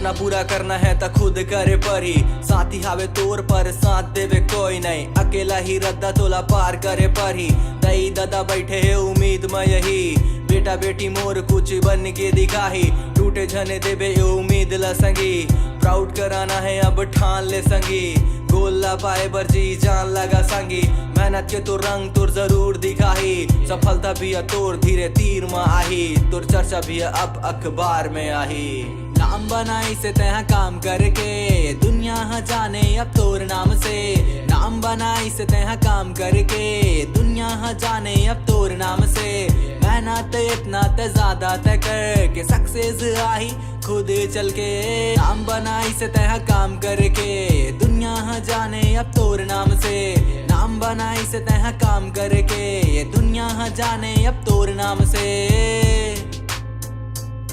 सपना पूरा करना है तो खुद करे परी, साथी हावे तोर पर साथ देवे कोई नहीं, अकेला ही रद्दा तोला पार करे परी। दई दादा बैठे है उम्मीद में यही, बेटा बेटी मोर कुछ बन के दिखाही, टूटे झने देवे ये उम्मीद ला संगी, प्राउड कराना है अब ठान ले संगी, गोल ला पाए बर्जी जान लगा संगी, मेहनत के तो रंग तुर जरूर दिखाही, सफलता भी है तोर धीरे तीर में आही, तुर चर्चा भी है अब अखबार में आही। नाम बनाई से तह काम करके दुनिया जाने अब तोर नाम से, नाम बनाई से तह काम करके दुनिया जाने अब तोर नाम से, मेहनत इतना ते ज्यादा तय कर के सक्सेस आई खुद चल के, नाम बनाई से तह काम करके दुनिया जाने अब तोर नाम से, नाम बनाई से तह काम करके दुनिया जाने अब तोर नाम से।